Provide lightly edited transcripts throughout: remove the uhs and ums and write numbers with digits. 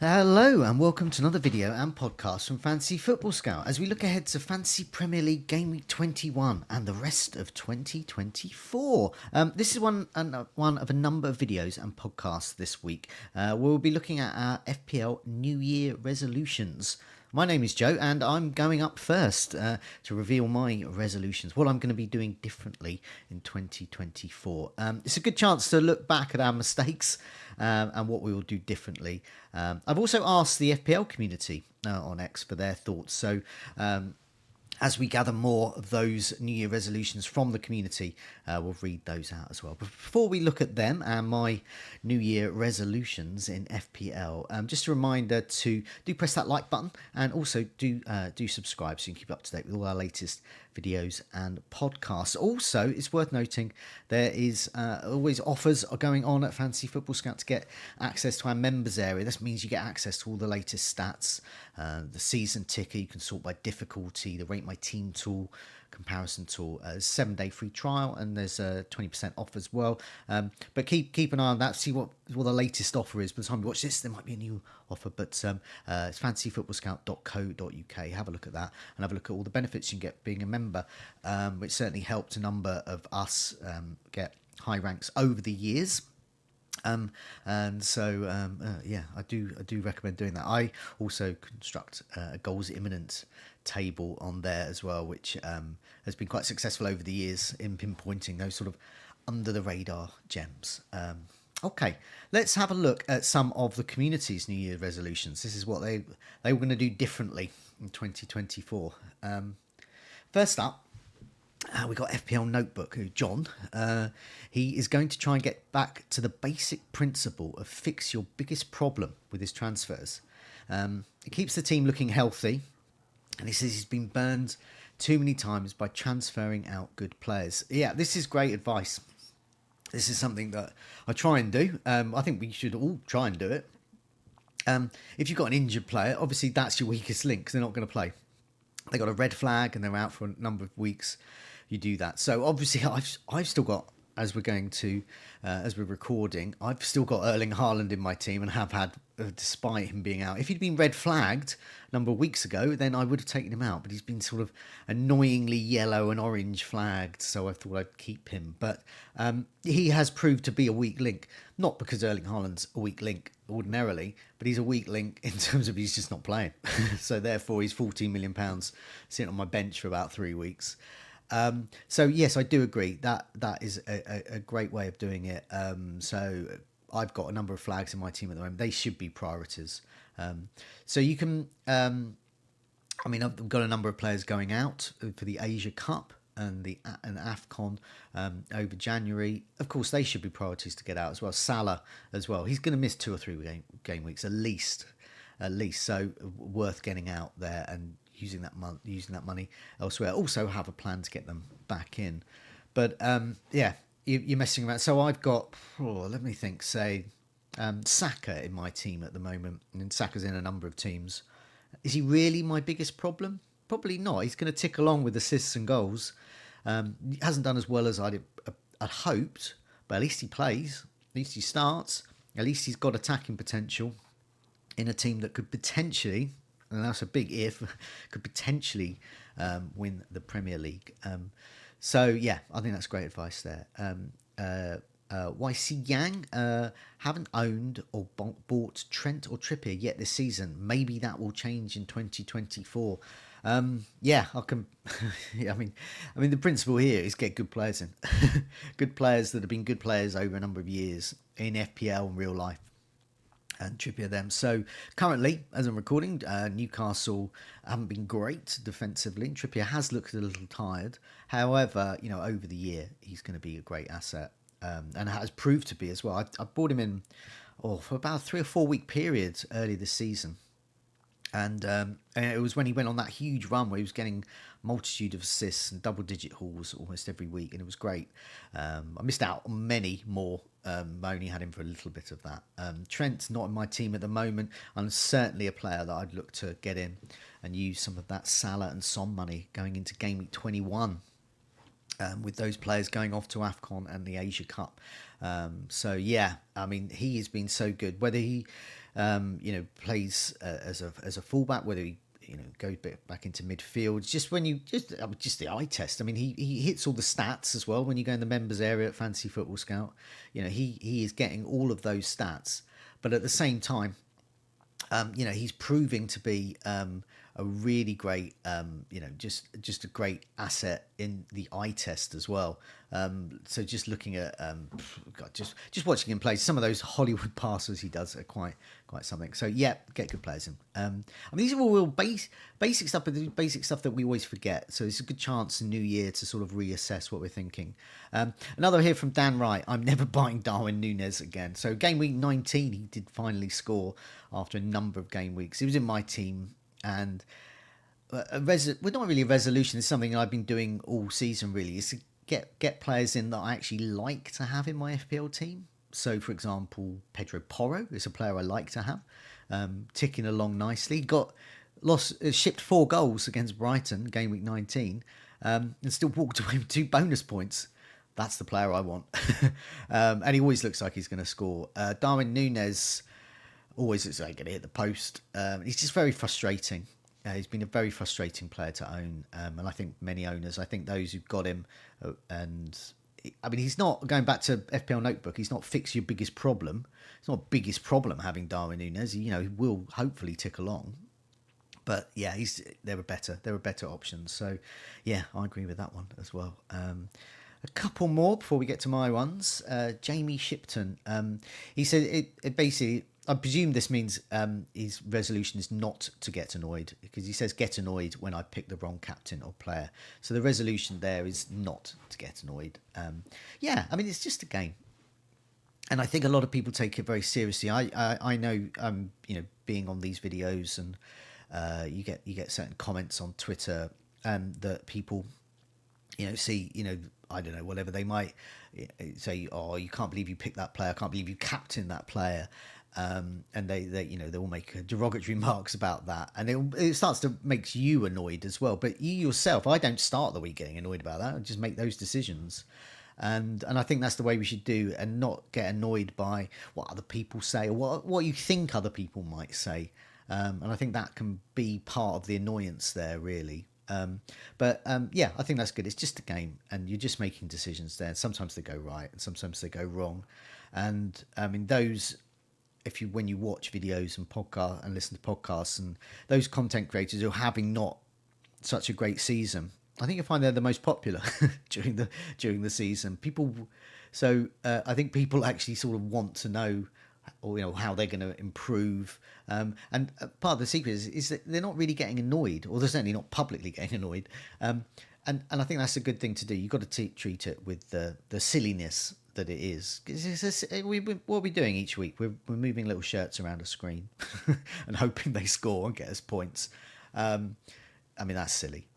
Hello and welcome to another video and podcast from Fantasy Football Scout as we look ahead to Fantasy Premier League Gameweek 21 and the rest of 2024. This is one of a number of videos and podcasts this week. We'll be looking at our FPL New Year Resolutions. My name is Joe and I'm going up first to reveal my resolutions, what I'm going to be doing differently in 2024. It's a good chance to look back at our mistakes and what we will do differently. I've also asked the FPL community on X for their thoughts. So as we gather more of those New Year resolutions from the community, we'll read those out as well. But before we look at them and my New Year resolutions in FPL, just a reminder to do press that like button and also do subscribe so you can keep up to date with all our latest videos and podcasts. Also, it's worth noting there is always offers are going on at Fantasy Football Scout to get access to our members area. This means you get access to all the latest stats, the season ticker, you can sort by difficulty, the Rate My Team tool, comparison tool, 7-day free trial, and there's a 20% off as well. But keep an eye on that, see what the latest offer is. By the time you watch this, there might be a new offer, but it's fantasyfootballscout.co.uk. Have a look at that and have a look at all the benefits you can get being a member, which certainly helped a number of us get high ranks over the years. Yeah, I do recommend doing that. I also construct a goals imminent table on there as well, which has been quite successful over the years in pinpointing those sort of under the radar gems. Okay, let's have a look at some of the community's New Year resolutions. This is what they were going to do differently in 2024. First up, we got FPL Notebook, John. He is going to try and get back to the basic principle of fix your biggest problem with his transfers. It keeps the team looking healthy, and he says he's been burned too many times by transferring out good players. Yeah, this is great advice. This is something that I try and do. I think we should all try and do it. If you've got an injured player, obviously that's your weakest link because they're not going to play. They got a red flag and they're out for a number of weeks. You do that. So obviously I've still got, as we're recording, I've still got Erling Haaland in my team and have had, despite him being out. If he'd been red flagged a number of weeks ago, then I would have taken him out. But he's been sort of annoyingly yellow and orange flagged, so I thought I'd keep him. But he has proved to be a weak link, not because Erling Haaland's a weak link ordinarily, but he's a weak link in terms of he's just not playing. So therefore, he's £14 million sitting on my bench for about 3 weeks. So yes, I do agree that is a great way of doing it. So I've got a number of flags in my team at the moment. They should be priorities. So you can, I've got a number of players going out for the Asia Cup and AFCON over January. Of course, they should be priorities to get out as well. Salah as well. He's going to miss 2 or 3 game weeks at least. So worth getting out there and using that money elsewhere. Also have a plan to get them back in. But you're messing around. So I've got, let me think, Saka in my team at the moment. And Saka's in a number of teams. Is he really my biggest problem? Probably not. He's going to tick along with assists and goals. He hasn't done as well as I'd hoped, but at least he plays. At least he starts. At least he's got attacking potential in a team that could potentially, and that's a big if, could potentially win the Premier League. So yeah, I think that's great advice there. YC Yang haven't owned or bought Trent or Trippier yet this season. Maybe that will change in 2024. I can. I mean, the principle here is get good players in, good players that have been good players over a number of years in FPL and real life. And Trippier them. So currently, as I'm recording, Newcastle haven't been great defensively. Trippier has looked a little tired. However, over the year, he's going to be a great asset. And has proved to be as well. I bought him in for about a 3 or 4 week period early this season. And it was when he went on that huge run where he was getting multitude of assists and double-digit hauls almost every week, and it was great. I missed out on many more. I only had him for a little bit of that. Trent's not in my team at the moment. I'm certainly a player that I'd look to get in and use some of that Salah and Son money going into Game Week 21. With those players going off to AFCON and the Asia Cup. He has been so good. Whether he plays as a fullback, whether he goes back into midfield. Just when you just the eye test. I mean, he hits all the stats as well when you go in the members area at Fantasy Football Scout. He is getting all of those stats, but at the same time, he's proving to be a really great, just a great asset in the eye test as well. So just looking at, God, just watching him play, some of those Hollywood passes he does are quite something. So yeah, get good players in. I mean, these are all real basic stuff, but the basic stuff that we always forget. So it's a good chance in New Year to sort of reassess what we're thinking. Another here from Dan Wright. I'm never buying Darwin Núñez again. So game week 19, he did finally score after a number of game weeks. He was in my team, and well, not really a resolution. It's something I've been doing all season. Really, is to get players in that I actually like to have in my FPL team. So, for example, Pedro Porro is a player I like to have, ticking along nicely. Shipped 4 goals against Brighton, game week 19, and still walked away with 2 bonus points. That's the player I want. And he always looks like he's going to score. Darwin Núñez always looks like he's going to hit the post. He's just very frustrating. He's been a very frustrating player to own. And I think many owners, I think those who've got him, he's not, going back to FPL Notebook, he's not fix your biggest problem. It's not biggest problem having Darwin Núñez. He will hopefully tick along. But yeah, there are better options. So yeah, I agree with that one as well. A couple more before we get to my ones. Jamie Shipton. He said it basically, I presume this means his resolution is not to get annoyed, because he says get annoyed when I pick the wrong captain or player. So the resolution there is not to get annoyed. It's just a game. And I think a lot of people take it very seriously. I know, being on these videos, and you get certain comments on Twitter that people, see, I don't know, whatever they might say. Oh, you can't believe you picked that player. I can't believe you captained that player. And they all make derogatory remarks about that, and it starts to make you annoyed as well. But you yourself, I don't start the week getting annoyed about that. I just make those decisions. And I think that's the way we should do, and not get annoyed by what other people say, or what you think other people might say. And I think that can be part of the annoyance there, really. I think that's good. It's just a game, and you're just making decisions there. Sometimes they go right, and sometimes they go wrong. And when you watch videos and podcast and listen to podcasts, and those content creators who are having not such a great season, I think you'll find they're the most popular during the season. I think people actually sort of want to know, or how they're going to improve. And part of the secret is that they're not really getting annoyed, or they're certainly not publicly getting annoyed. And I think that's a good thing to do. You've got to treat it with the silliness that it is. What are we doing each week? We're moving little shirts around a screen and hoping they score and get us points. That's silly.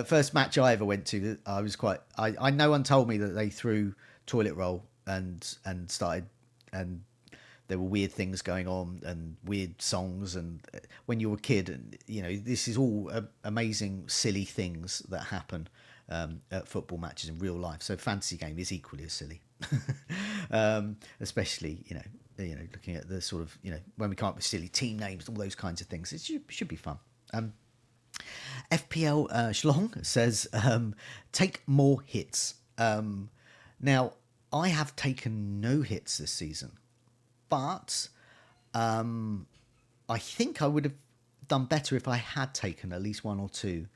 First match I ever went to, I no one told me that they threw toilet roll and started, and there were weird things going on and weird songs, and when you're a kid, and this is all amazing silly things that happen at football matches in real life. So fantasy game is equally as silly. Especially looking at the sort of when we come up with silly team names, all those kinds of things. It should be fun. FPL Schlong says, take more hits. Now, I have taken no hits this season, but I think I would have done better if I had taken at least 1 or 2.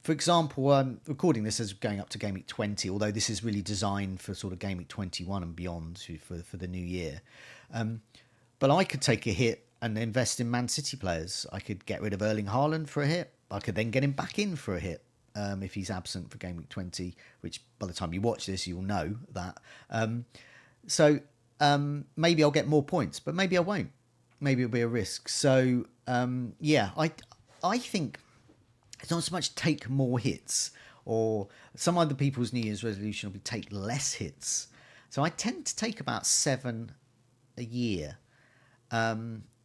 For example, I'm recording this as going up to Game Week 20, although this is really designed for sort of Game Week 21 and beyond for the new year. But I could take a hit and invest in Man City players. I could get rid of Erling Haaland for a hit. I could then get him back in for a hit if he's absent for Game Week 20, which by the time you watch this, you'll know that. Maybe I'll get more points, but maybe I won't. Maybe it'll be a risk. So, I think it's not so much take more hits, or some other people's New Year's resolution will be take less hits. So I tend to take about 7 a year.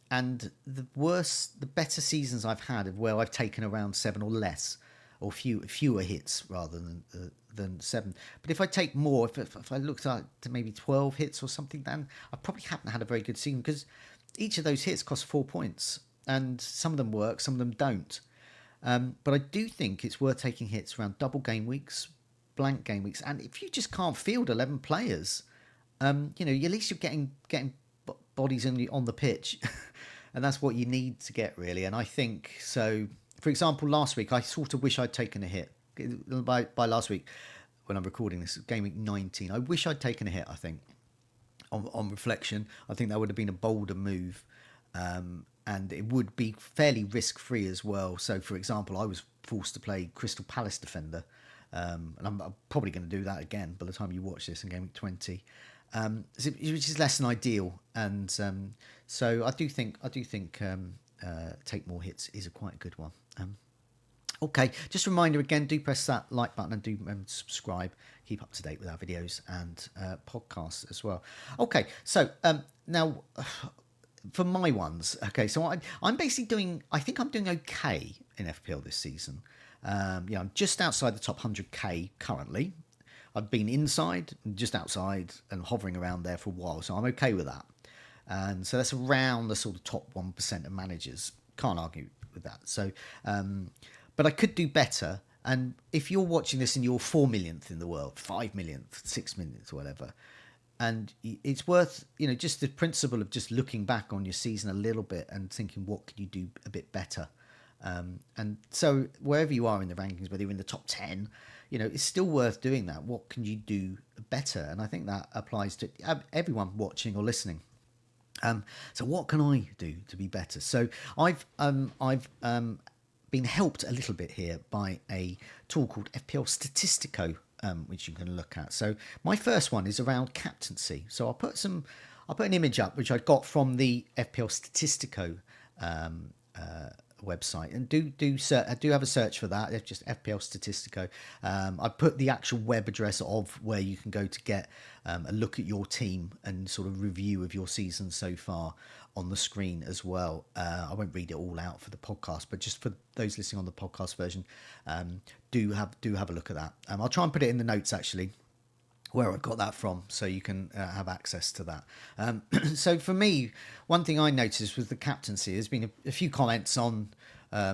And the better seasons I've had of where I've taken around 7 or less, or fewer hits rather than 7. But if I take more, if I looked at maybe 12 hits or something, then I probably haven't had a very good season, because each of those hits cost 4 points, and some of them work, some of them don't. But I do think it's worth taking hits around double game weeks, blank game weeks, and if you just can't field 11 players, at least you're getting bodies on the pitch, and that's what you need to get, really. And I think so. For example, last week I sort of wish I'd taken a hit. By last week, when I'm recording this, game week 19, I wish I'd taken a hit. I think on reflection, I think that would have been a bolder move. And it would be fairly risk-free as well. So, for example, I was forced to play Crystal Palace defender, and I'm probably going to do that again by the time you watch this in Game Week 20, which is less than ideal. And so I do think take more hits is quite a good one. Okay, just a reminder again, do press that like button and do remember to subscribe. Keep up to date with our videos and podcasts as well. Okay, so now... for my ones, okay, so I'm basically I think I'm doing okay in FPL this season. I'm just outside the top 100k currently. I've been inside, just outside, and hovering around there for a while, so I'm okay with that. And so that's around the sort of top 1% of managers. Can't argue with that. So, but I could do better. And if you're watching this and you're 4 millionth in the world, 5 millionth, 6 millionth, whatever, and it's worth, just the principle of just looking back on your season a little bit and thinking, what could you do a bit better? And so wherever you are in the rankings, whether you're in the top 10, it's still worth doing that. What can you do better? And I think that applies to everyone watching or listening. So what can I do to be better? So I've been helped a little bit here by a tool called FPL Statistico, which you can look at. So my first one is around captaincy. So I'll put an image up which I got from the FPL Statistico website, and do have a search for that. It's just FPL Statistico. I put the actual web address of where you can go to get a look at your team and sort of review of your season so far on the screen as well. I won't read it all out for the podcast, but just for those listening on the podcast version, do have a look at that. I'll try and put it in the notes actually, where I got that from, so you can have access to that. So for me, one thing I noticed was the captaincy. There's been a few comments on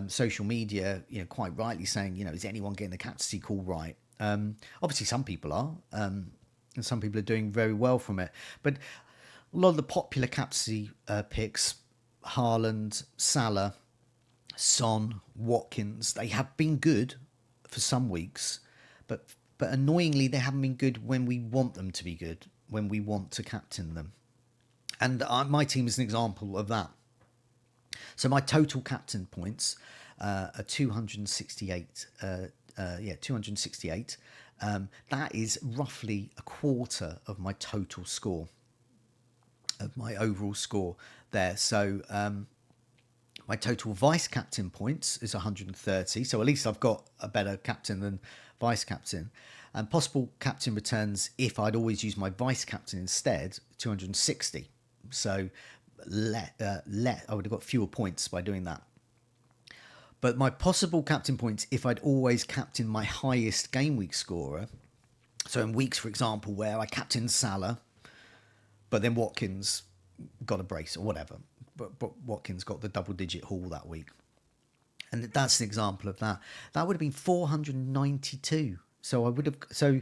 social media, quite rightly saying, is anyone getting the captaincy call right? Obviously, some people are, and some people are doing very well from it. But a lot of the popular captaincy picks, Haaland, Salah, Son, Watkins, they have been good for some weeks, but annoyingly, they haven't been good when we want them to be good, when we want to captain them. And my team is an example of that. So my total captain points are 268. 268. That is roughly a quarter of my total score, of my overall score there. So my total vice captain points is 130. So at least I've got a better captain than vice captain. And possible captain returns, if I'd always use my vice captain instead, 260. So I would have got fewer points by doing that. But my possible captain points, if I'd always captain my highest game week scorer, so in weeks, for example, where I captained Salah, but then Watkins got a brace or whatever, but Watkins got the double-digit haul that week. And that's an example of that. That would have been 492. So I would have... So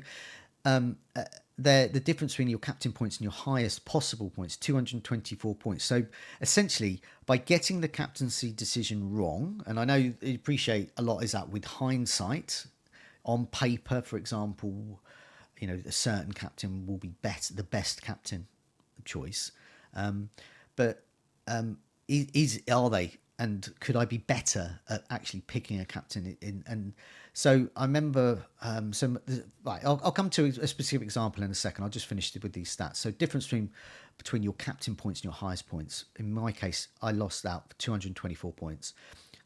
the difference between your captain points and your highest possible points, 224 points. So essentially, by getting the captaincy decision wrong, and I know you appreciate a lot is that with hindsight, on paper, for example, a certain captain will be the best captain choice. But are they? And could I be better at actually picking a captain and so I remember, I'll come to a specific example in a second. I'll just finish with these stats. So difference between your captain points and your highest points. In my case, I lost out for 224 points.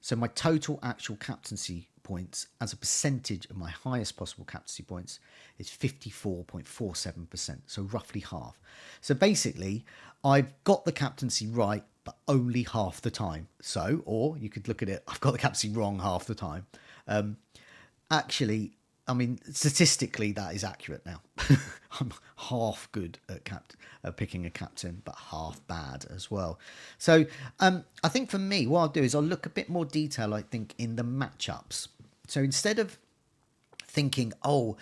So my total actual captaincy points as a percentage of my highest possible captaincy points is 54.47%. So roughly half. So basically, I've got the captaincy right, but only half the time. So, or you could look at it, I've got the captaincy wrong half the time. Actually, I mean, statistically, that is accurate now. I'm half good at picking a captain, but half bad as well. So I think for me, what I'll do is I'll look a bit more detail, I think, in the matchups. So instead of thinking, oh,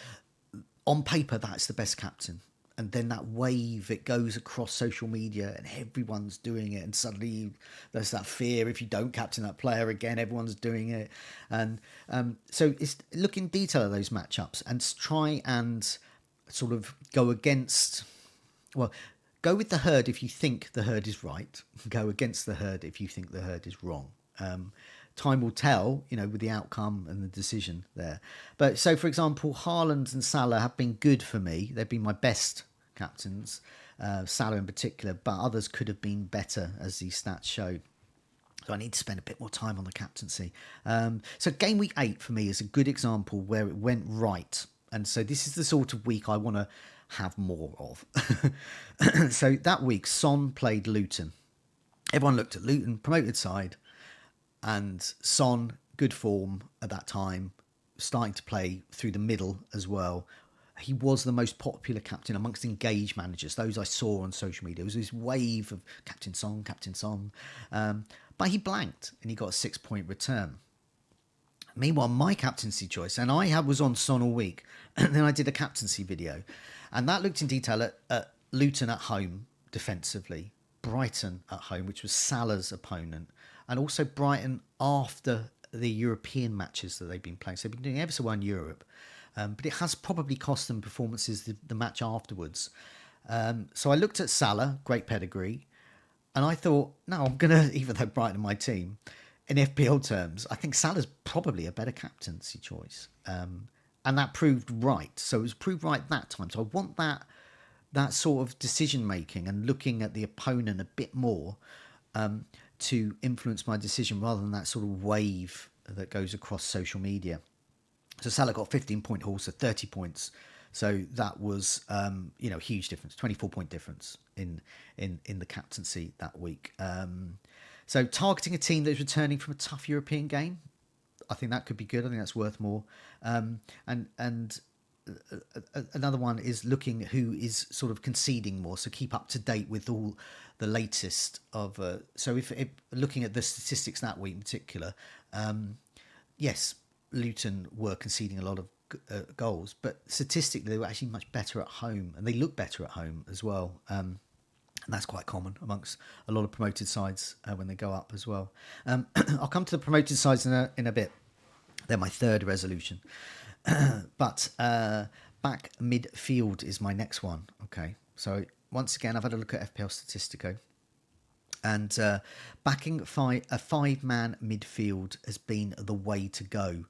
on paper, that's the best captain. And then that wave, it goes across social media and everyone's doing it. And suddenly there's that fear if you don't captain that player again, everyone's doing it. And so it's look in detail at those matchups and try and sort of go against, well, go with the herd if you think the herd is right. Go against the herd if you think the herd is wrong. Time will tell, with the outcome and the decision there. But so, for example, Haaland and Salah have been good for me. They've been my best captains, Salah in particular, but others could have been better, as these stats show. So I need to spend a bit more time on the captaincy. So game week 8 for me is a good example where it went right. And so this is the sort of week I want to have more of. So that week, Son played Luton. Everyone looked at Luton, promoted side. And Son, good form at that time, starting to play through the middle as well. He was the most popular captain amongst engaged managers, those I saw on social media. It was this wave of Captain Son, Captain Son. But he blanked and he got a 6-point return. Meanwhile, my captaincy choice, and I was on Son all week, and then I did a captaincy video. And that looked in detail at Luton at home defensively, Brighton at home, which was Salah's opponent, and also Brighton after the European matches that they've been playing. So they've been doing ever so well in Europe. But it has probably cost them performances the match afterwards. So I looked at Salah, great pedigree, and I thought, no, I'm going to, even though Brighton are my team, in FPL terms, I think Salah's probably a better captaincy choice. And that proved right. So it was proved right that time. So I want that sort of decision making and looking at the opponent a bit more to influence my decision rather than that sort of wave that goes across social media. So Salah got 15-point haul, so 30 points. So that was, a huge difference, 24-point difference in the captaincy that week. So targeting a team that's returning from a tough European game, I think that could be good. I think that's worth more. And another one is looking who is sort of conceding more, so keep up to date with all the latest of so if looking at the statistics that week in particular, yes, Luton were conceding a lot of goals, but statistically they were actually much better at home, and they look better at home as well, and that's quite common amongst a lot of promoted sides when they go up as well. I'll come to the promoted sides in a bit. They're my third resolution. But back midfield is my next one. Okay, so once again, I've had a look at FPL Statistico, and backing a 5-man midfield has been the way to go.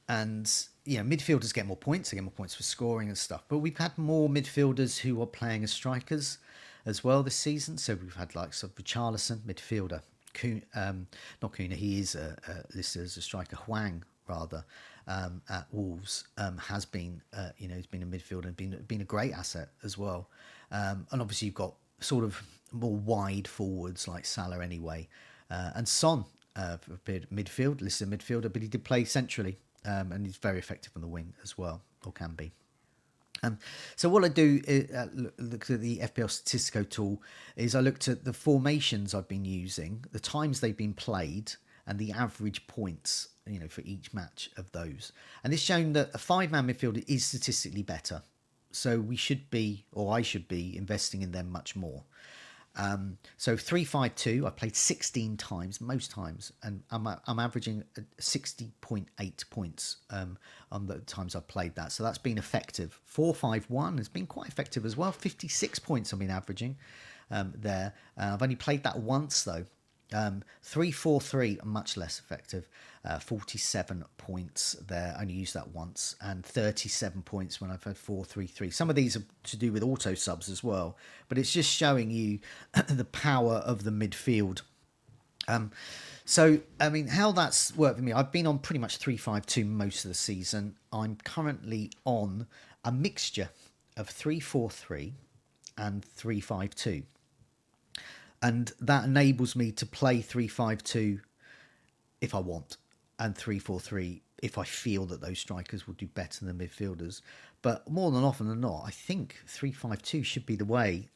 And midfielders get more points. They get more points for scoring and stuff. But we've had more midfielders who are playing as strikers as well this season. So we've had like Richarlison, midfielder. Not Kuna, he is listed as a striker. Hwang, rather, at Wolves, has been, he's been a midfielder and been a great asset as well. And obviously you've got sort of more wide forwards like Salah anyway. And Son, midfield, listed midfielder, but he did play centrally, and he's very effective on the wing as well, or can be. So what I do is look at the FPL Statistico tool is I looked at the formations I've been using, the times they've been played, and the average points, for each match of those. And it's shown that a 5-man midfielder is statistically better. So we should be, or I should be, investing in them much more. So 3-5-2, I played 16 times, most times, and I'm averaging 60.8 points on the times I've played that. So that's been effective. 4-5-1 has been quite effective as well. 56 points I've been averaging there. I've only played that once though. 3-4-3, much less effective. 47 points there. I only used that once, and 37 points when I've had 4-3-3. Some of these are to do with auto subs as well, but it's just showing you the power of the midfield. So, I mean, how that's worked for me, I've been on pretty much 3-5-2 most of the season. I'm currently on a mixture of 3-4-3 and 3-5-2. And that enables me to play 3-5-2 if I want, and 3-4-3 if I feel that those strikers will do better than midfielders. But more than often than not, I think 3-5-2 should be the way.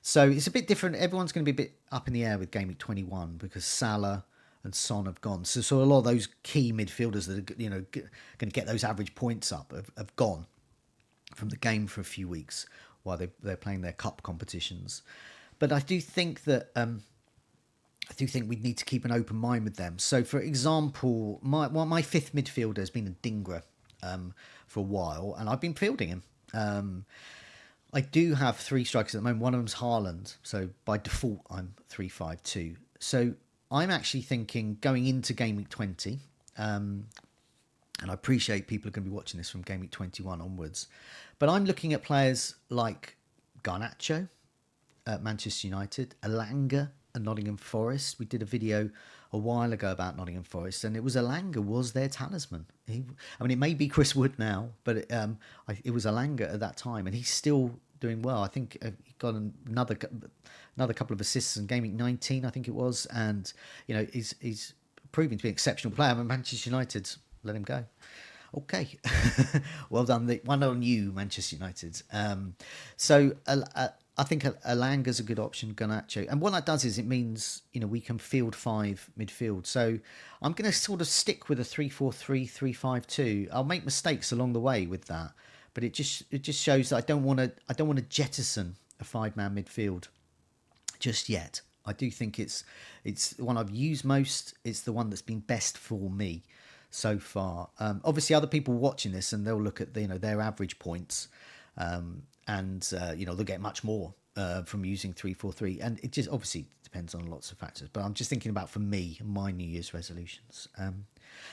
So it's a bit different. Everyone's going to be a bit up in the air with Gameweek 21 because Salah and Son have gone. So a lot of those key midfielders that are going to get those average points up have gone from the game for a few weeks while they're playing their cup competitions. But I do think that we need to keep an open mind with them. So, for example, my fifth midfielder has been a Dingra for a while, and I've been fielding him. I do have three strikers at the moment. One of them's Haaland, so by default I'm 3-5-2. So I'm actually thinking going into Game Week 20, and I appreciate people are going to be watching this from Game Week 21 onwards, but I'm looking at players like Garnacho at Manchester United, Elanga at Nottingham Forest. We did a video a while ago about Nottingham Forest, and it was Elanga was their talisman. It may be Chris Wood now, but it was Elanga at that time, and he's still doing well. I think he got another couple of assists in Game Week 19, I think it was, and he's proving to be an exceptional player. Manchester United let him go. Okay, well done. One on you, Manchester United. So I think Elanga's a good option, Garnacho. And what that does is it means, we can field five midfield. So I'm going to sort of stick with a 3-4-3, 3-5-2. I'll make mistakes along the way with that, but it just shows that I don't want to jettison a five-man midfield just yet. I do think it's the one I've used most. It's the one that's been best for me so far. Obviously, other people watching this, and they'll look at their average points. And they'll get much more from using 3-4-3, and it just obviously depends on lots of factors. But I'm just thinking about, for me, my New Year's resolutions.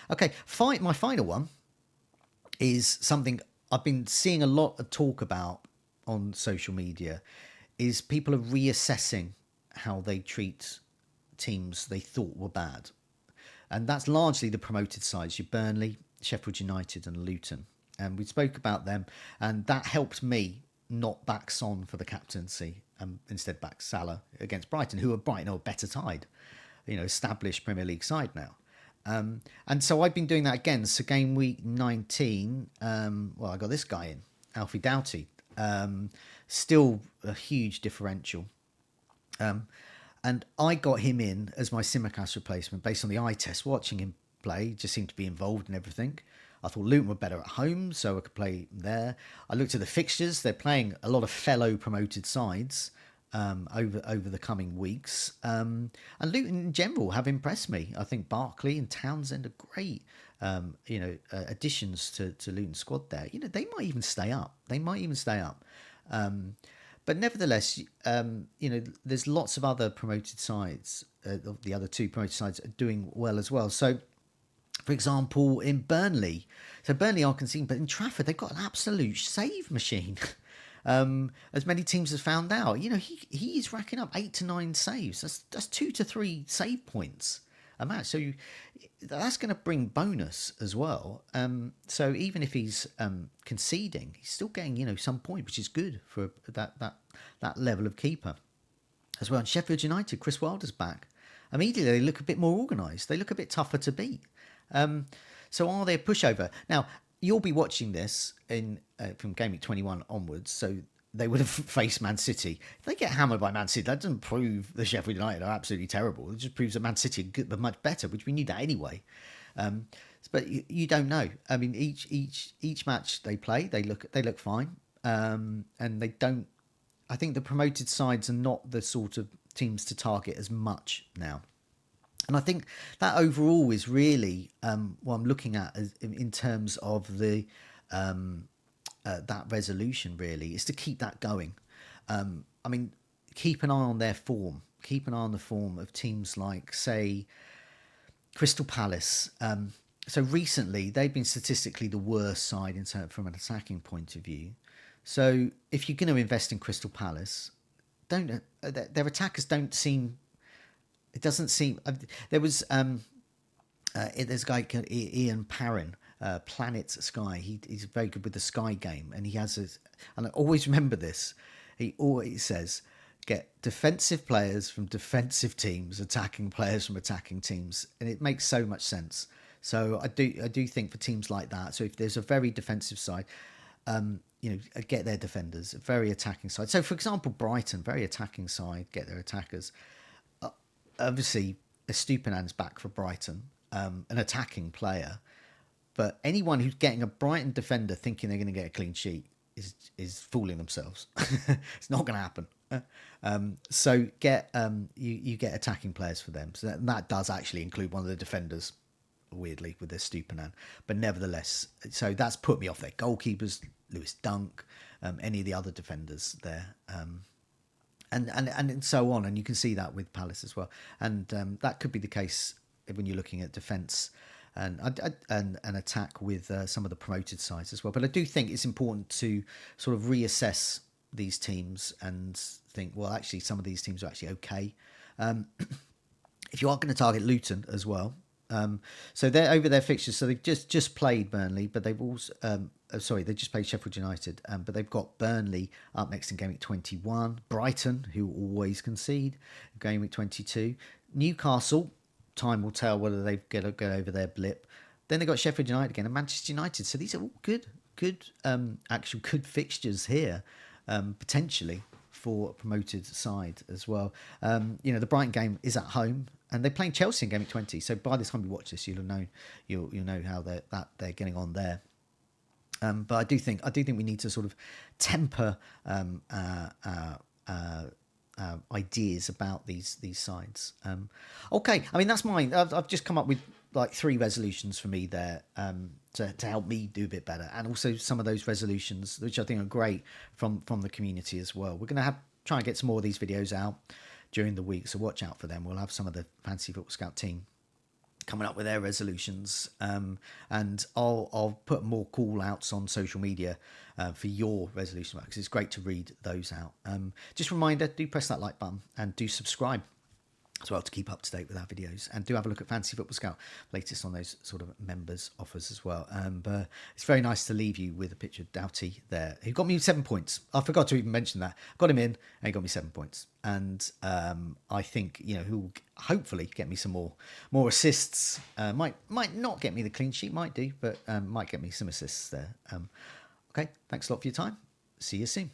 Okay, my final one is something I've been seeing a lot of talk about on social media. Is people are reassessing how they treat teams they thought were bad, and that's largely the promoted sides: your Burnley, Sheffield United, and Luton. And we spoke about them, and that helped me not back Son for the captaincy, and instead back Salah against Brighton, who are a better side, established Premier League side now. And so I've been doing that again. So Game Week 19, I got this guy in, Alfie Doughty, still a huge differential. And I got him in as my Simicast replacement based on the eye test. Watching him play, he just seemed to be involved in everything. I thought Luton were better at home, so I could play there. I looked at the fixtures. They're playing a lot of fellow promoted sides over the coming weeks. And Luton in general have impressed me. I think Barkley and Townsend are great additions to Luton's squad there. They might even stay up. But nevertheless, there's lots of other promoted sides. The other two promoted sides are doing well as well. So, for example, in Burnley, Burnley are conceding, but in Trafford they've got an absolute save machine. As many teams have found out, he's racking up 8 to 9 saves. That's 2 to 3 save points a match. So that's going to bring bonus as well. So even if he's conceding, he's still getting some point, which is good for that level of keeper as well. And Sheffield United, Chris Wilder's back. Immediately they look a bit more organised. They look a bit tougher to beat. So are they a pushover? Now, you'll be watching this from Game Week 21 onwards, so they would have faced Man City. If they get hammered by Man City, that doesn't prove the Sheffield United are absolutely terrible. It just proves that Man City are good, but much better, which we knew that anyway. But you don't know. I mean, each match they play, they look fine, and they don't. I think the promoted sides are not the sort of teams to target as much now. And I think that overall is really what I'm looking at in terms of the that resolution. Really, is to keep that going. Keep an eye on their form. Keep an eye on the form of teams like, say, Crystal Palace. So recently, they've been statistically the worst side from an attacking point of view. So if you're going to invest in Crystal Palace, their attackers don't seem. It doesn't seem. There was there's a guy Ian Parrin, Planet Sky. He's very good with the Sky game, and he has and I always remember this. He always says, "Get defensive players from defensive teams, attacking players from attacking teams," and it makes so much sense. So I do think for teams like that, so if there's a very defensive side, get their defenders, a very attacking side. So for example, Brighton, very attacking side, get their attackers. Obviously, Estupiñán's back for Brighton, an attacking player. But anyone who's getting a Brighton defender thinking they're going to get a clean sheet is fooling themselves. It's not going to happen. So get you get attacking players for them. So that does actually include one of the defenders, weirdly, with their Stupiñán. But nevertheless, so that's put me off their goalkeepers, Lewis Dunk, any of the other defenders there. And so on. And you can see that with Palace as well. And that could be the case when you're looking at defence and attack with some of the promoted sides as well. But I do think it's important to sort of reassess these teams and think, well, actually, some of these teams are actually okay. If you are going to target Luton as well, so they're over their fixtures. So they've just played Burnley, but they've also they just played Sheffield United, but they've got Burnley up next in Gameweek 21, Brighton, who always concede, Gameweek 22, Newcastle. Time will tell whether they get over their blip. Then they got Sheffield United again and Manchester United. So these are all good actual good fixtures here, potentially for a promoted side as well. The Brighton game is at home and they're playing Chelsea in Game 20. So by the time you watch this, you'll know how they're getting on there. But I do think we need to sort of temper ideas about these sides. Okay, I mean that's mine. I've just come up with like 3 resolutions for me there to help me do a bit better, and also some of those resolutions which I think are great from the community as well. We're going to try and get some more of these videos out during the week, so watch out for them. We'll have some of the Fantasy Football Scout team coming up with their resolutions, and I'll put more call outs on social media for your resolution because it's great to read those out. Just a reminder, do press that like button and do subscribe as well to keep up to date with our videos, and do have a look at Fantasy Football Scout, latest on those sort of members offers as well. But it's very nice to leave you with a picture of Doughty there, who got me 7 points. I forgot to even mention that. Got him in and he got me 7 points, and I think he'll hopefully get me some more assists. Might not get me the clean sheet, might do, but might get me some assists there. Okay, thanks a lot for your time. See you soon.